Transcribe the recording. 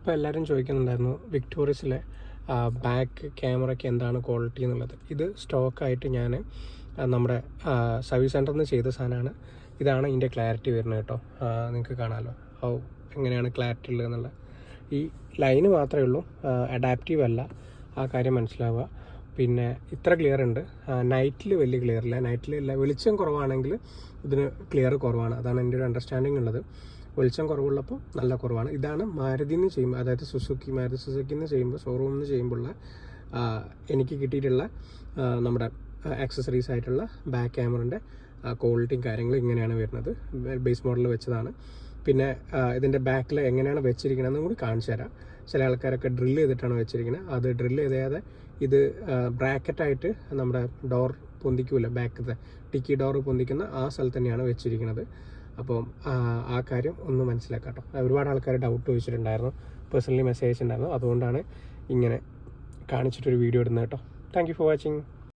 ഇപ്പോൾ എല്ലാവരും ചോദിക്കുന്നുണ്ടായിരുന്നു വിക്ടോറിയസിലെ ബാക്ക് ക്യാമറയ്ക്ക് എന്താണ് ക്വാളിറ്റി എന്നുള്ളത്. ഇത് സ്റ്റോക്കായിട്ട് ഞാൻ നമ്മുടെ സർവീസ് സെൻറ്ററിൽ നിന്ന് ചെയ്ത സാധനമാണ്. ഇതാണ് ഇതിൻ്റെ ക്ലാരിറ്റി വരുന്നത് കേട്ടോ. നിങ്ങൾക്ക് കാണാമല്ലോ എങ്ങനെയാണ് ക്ലാരിറ്റി ഉള്ളത് എന്നുള്ളത്. ഈ ലൈന് മാത്രമേ ഉള്ളൂ, അഡാപ്റ്റീവ് അല്ല, ആ കാര്യം മനസ്സിലാവുക. പിന്നെ ഇത്ര ക്ലിയർ ഉണ്ട്. നൈറ്റിൽ വലിയ ക്ലിയർ ഇല്ല, നൈറ്റിൽ വെളിച്ചം കുറവാണെങ്കിൽ ഇതിന് ക്ലിയർ കുറവാണ്. അതാണ് എൻ്റെ ഒരു അണ്ടർസ്റ്റാൻഡിങ് ഉള്ളത്. വെളിച്ചം കുറവുള്ളപ്പോൾ നല്ല കുറവാണ്. ഇതാണ് മാരുതിയിൽ നിന്ന് ചെയ്യുമ്പോൾ, അതായത് മാരുതി സുസുക്കിയിൽ നിന്ന് ചെയ്യുമ്പോൾ, ഷോറൂമിൽ നിന്ന് ചെയ്യുമ്പോഴുള്ള എനിക്ക് കിട്ടിയിട്ടുള്ള നമ്മുടെ ആക്സസറീസ് ആയിട്ടുള്ള ബാക്ക് ക്യാമറൻ്റെ ക്വാളിറ്റിയും കാര്യങ്ങളും ഇങ്ങനെയാണ് വരുന്നത്. ബേസ് മോഡൽ വെച്ചതാണ്. പിന്നെ ഇതിൻ്റെ ബാക്കിൽ എങ്ങനെയാണ് വെച്ചിരിക്കണമെന്നും കൂടി കാണിച്ചു തരാം. ചില ആൾക്കാരൊക്കെ ഡ്രില്ല് ചെയ്തിട്ടാണ് വെച്ചിരിക്കുന്നത്. അത് ഡ്രില്ല് ചെയ്താതെ ഇത് ബ്രാക്കറ്റായിട്ട് നമ്മുടെ ഡോർ പൊന്തിക്കൂല, ബാക്കത്തെ ടിക്കി ഡോർ പൊന്തിക്കുന്ന ആ സ്ഥലത്ത് തന്നെയാണ് വെച്ചിരിക്കുന്നത്. അപ്പോൾ ആ കാര്യം ഒന്ന് മനസ്സിലാക്കാം കേട്ടോ. ഒരുപാട് ആൾക്കാർ ഡൗട്ട് ചോദിച്ചിട്ടുണ്ടായിരുന്നു, പേഴ്സണലി മെസ്സേജ് ഉണ്ടായിരുന്നു. അതുകൊണ്ടാണ് ഇങ്ങനെ കാണിച്ചിട്ടൊരു വീഡിയോ ഇടുന്നത് കേട്ടോ. Thank you for watching.